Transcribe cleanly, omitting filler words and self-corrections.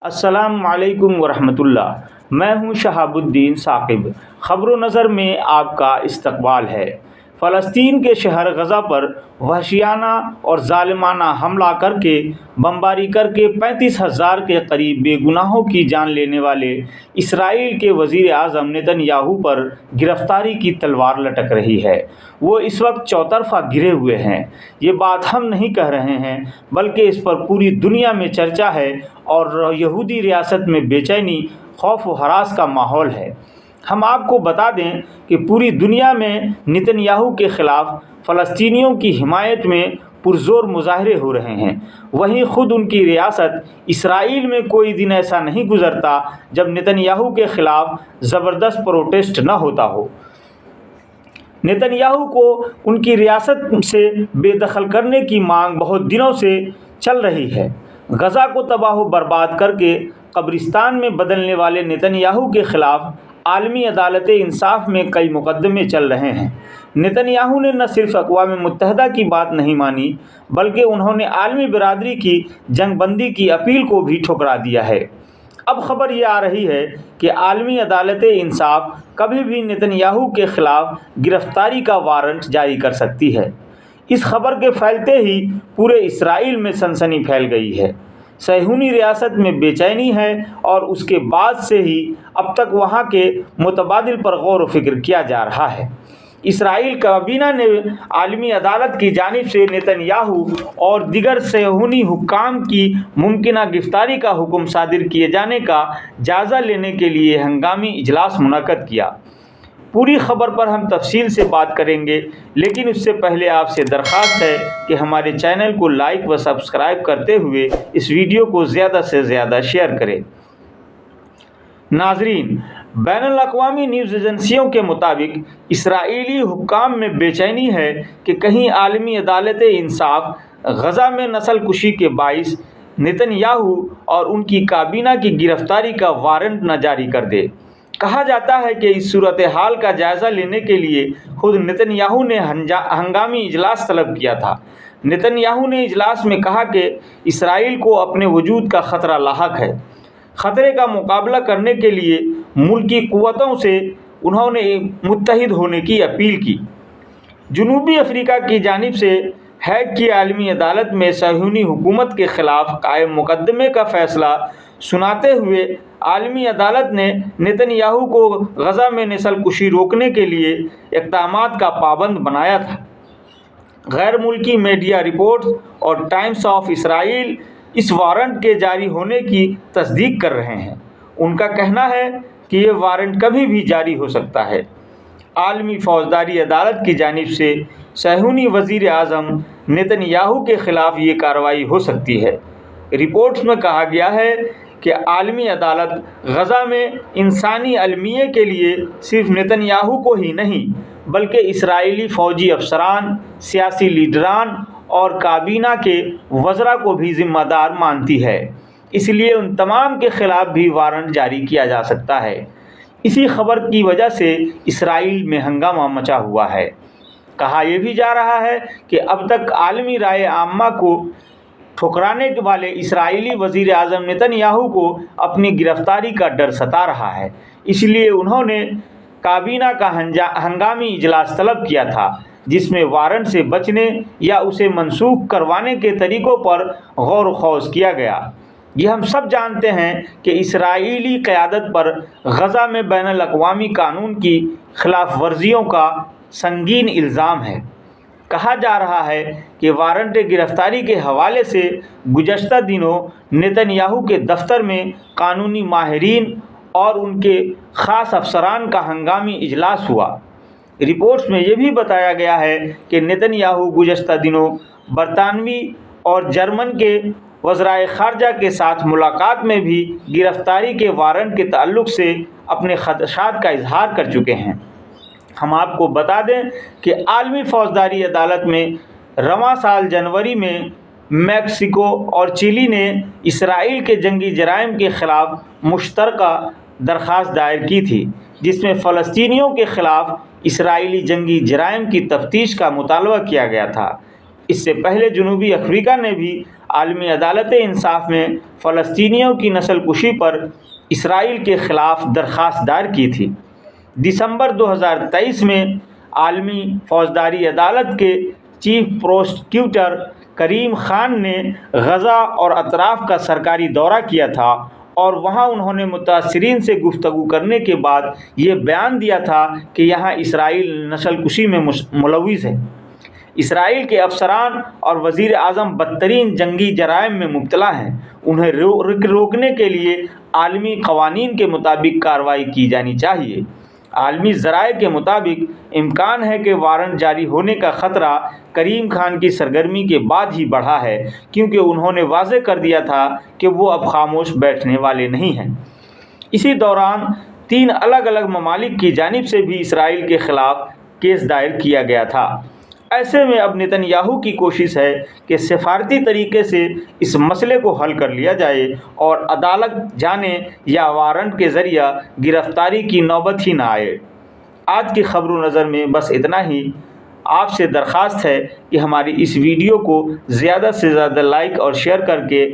السلام علیکم ورحمۃ اللہ۔ میں ہوں شہاب الدین ثاقب۔ خبر و نظر میں آپ کا استقبال ہے۔ فلسطین کے شہر غزہ پر وحشیانہ اور ظالمانہ حملہ کر کے بمباری کر کے 35,000 کے قریب بے گناہوں کی جان لینے والے اسرائیل کے وزیر اعظم نیتن یاہو پر گرفتاری کی تلوار لٹک رہی ہے۔ وہ اس وقت چوطرفہ گرے ہوئے ہیں۔ یہ بات ہم نہیں کہہ رہے ہیں بلکہ اس پر پوری دنیا میں چرچا ہے اور یہودی ریاست میں بے چینی، خوف و ہراس کا ماحول ہے۔ ہم آپ کو بتا دیں کہ پوری دنیا میں نیتن یاہو کے خلاف فلسطینیوں کی حمایت میں پرزور مظاہرے ہو رہے ہیں۔ وہیں خود ان کی ریاست اسرائیل میں کوئی دن ایسا نہیں گزرتا جب نیتن یاہو کے خلاف زبردست پروٹیسٹ نہ ہوتا ہو۔ نیتن یاہو کو ان کی ریاست سے بے دخل کرنے کی مانگ بہت دنوں سے چل رہی ہے۔ غزہ کو تباہ و برباد کر کے قبرستان میں بدلنے والے نیتن یاہو کے خلاف عالمی عدالت انصاف میں کئی مقدمے چل رہے ہیں۔ نیتن یاہو نے نہ صرف اقوام متحدہ کی بات نہیں مانی بلکہ انہوں نے عالمی برادری کی جنگ بندی کی اپیل کو بھی ٹھکرا دیا ہے۔ اب خبر یہ آ رہی ہے کہ عالمی عدالت انصاف کبھی بھی نیتن یاہو کے خلاف گرفتاری کا وارنٹ جاری کر سکتی ہے۔ اس خبر کے پھیلتے ہی پورے اسرائیل میں سنسنی پھیل گئی ہے۔ صہیونی ریاست میں بے چینی ہے اور اس کے بعد سے ہی اب تک وہاں کے متبادل پر غور و فکر کیا جا رہا ہے۔ اسرائیل کابینہ نے عالمی عدالت کی جانب سے نیتن یاہو اور دیگر صہیونی حکام کی ممکنہ گرفتاری کا حکم صادر کیے جانے کا جائزہ لینے کے لیے ہنگامی اجلاس منعقد کیا۔ پوری خبر پر ہم تفصیل سے بات کریں گے، لیکن اس سے پہلے آپ سے درخواست ہے کہ ہمارے چینل کو لائک و سبسکرائب کرتے ہوئے اس ویڈیو کو زیادہ سے زیادہ شیئر کریں۔ ناظرین، بین الاقوامی نیوز ایجنسیوں کے مطابق اسرائیلی حکام میں بے چینی ہے کہ کہیں عالمی عدالت انصاف غزہ میں نسل کشی کے باعث نیتن یاہو اور ان کی کابینہ کی گرفتاری کا وارنٹ نہ جاری کر دے۔ کہا جاتا ہے کہ اس صورتحال کا جائزہ لینے کے لیے خود نیتن یاہو نے ہنگامی اجلاس طلب کیا تھا۔ نیتن یاہو نے اجلاس میں کہا کہ اسرائیل کو اپنے وجود کا خطرہ لاحق ہے۔ خطرے کا مقابلہ کرنے کے لیے ملکی قوتوں سے انہوں نے متحد ہونے کی اپیل کی۔ جنوبی افریقہ کی جانب سے ہیگ کی عالمی عدالت میں صہیونی حکومت کے خلاف قائم مقدمے کا فیصلہ سناتے ہوئے عالمی عدالت نے نیتن یاہو کو غزہ میں نسل کشی روکنے کے لیے اقدامات کا پابند بنایا تھا۔ غیر ملکی میڈیا رپورٹس اور ٹائمز آف اسرائیل اس وارنٹ کے جاری ہونے کی تصدیق کر رہے ہیں۔ ان کا کہنا ہے کہ یہ وارنٹ کبھی بھی جاری ہو سکتا ہے۔ عالمی فوجداری عدالت کی جانب سے صہیونی وزیر اعظم نیتن یاہو کے خلاف یہ کارروائی ہو سکتی ہے۔ رپورٹس میں کہا گیا ہے کہ عالمی عدالت غزہ میں انسانی المیے کے لیے صرف نیتن یاہو کو ہی نہیں بلکہ اسرائیلی فوجی افسران، سیاسی لیڈران اور کابینہ کے وزراء کو بھی ذمہ دار مانتی ہے۔ اس لیے ان تمام کے خلاف بھی وارنٹ جاری کیا جا سکتا ہے۔ اسی خبر کی وجہ سے اسرائیل میں ہنگامہ مچا ہوا ہے۔ کہا یہ بھی جا رہا ہے کہ اب تک عالمی رائے عامہ کو ٹھکرانے والے اسرائیلی وزیر اعظم نیتن یاہو کو اپنی گرفتاری کا ڈر ستا رہا ہے، اس لیے انہوں نے کابینہ کا ہنگامی اجلاس طلب کیا تھا جس میں وارنٹ سے بچنے یا اسے منسوخ کروانے کے طریقوں پر غور و خوض کیا گیا۔ یہ ہم سب جانتے ہیں کہ اسرائیلی قیادت پر غزہ میں بین الاقوامی قانون کی خلاف ورزیوں کا سنگین الزام ہے۔ کہا جا رہا ہے کہ وارنٹ گرفتاری کے حوالے سے گزشتہ دنوں نیتن یاہو کے دفتر میں قانونی ماہرین اور ان کے خاص افسران کا ہنگامی اجلاس ہوا۔ رپورٹس میں یہ بھی بتایا گیا ہے کہ نیتن یاہو گزشتہ دنوں برطانوی اور جرمن کے وزرائے خارجہ کے ساتھ ملاقات میں بھی گرفتاری کے وارنٹ کے تعلق سے اپنے خدشات کا اظہار کر چکے ہیں۔ ہم آپ کو بتا دیں کہ عالمی فوجداری عدالت میں رواں سال جنوری میں میکسیکو اور چلی نے اسرائیل کے جنگی جرائم کے خلاف مشترکہ درخواست دائر کی تھی، جس میں فلسطینیوں کے خلاف اسرائیلی جنگی جرائم کی تفتیش کا مطالبہ کیا گیا تھا۔ اس سے پہلے جنوبی افریقہ نے بھی عالمی عدالت انصاف میں فلسطینیوں کی نسل کشی پر اسرائیل کے خلاف درخواست دائر کی تھی۔ دسمبر 2023 میں عالمی فوجداری عدالت کے چیف پروسیکیوٹر کریم خان نے غزہ اور اطراف کا سرکاری دورہ کیا تھا اور وہاں انہوں نے متاثرین سے گفتگو کرنے کے بعد یہ بیان دیا تھا کہ یہاں اسرائیل نسل کشی میں ملوث ہے۔ اسرائیل کے افسران اور وزیر اعظم بدترین جنگی جرائم میں مبتلا ہیں۔ انہیں روکنے کے لیے عالمی قوانین کے مطابق کارروائی کی جانی چاہیے۔ عالمی ذرائع کے مطابق امکان ہے کہ وارنٹ جاری ہونے کا خطرہ کریم خان کی سرگرمی کے بعد ہی بڑھا ہے، کیونکہ انہوں نے واضح کر دیا تھا کہ وہ اب خاموش بیٹھنے والے نہیں ہیں۔ اسی دوران 3 الگ الگ ممالک کی جانب سے بھی اسرائیل کے خلاف کیس دائر کیا گیا تھا۔ ایسے میں اب نتن یاہو کی کوشش ہے کہ سفارتی طریقے سے اس مسئلے کو حل کر لیا جائے اور عدالت جانے یا وارنٹ کے ذریعہ گرفتاری کی نوبت ہی نہ آئے۔ آج کی خبر و نظر میں بس اتنا ہی۔ آپ سے درخواست ہے کہ ہماری اس ویڈیو کو زیادہ سے زیادہ لائک اور شیئر کر کے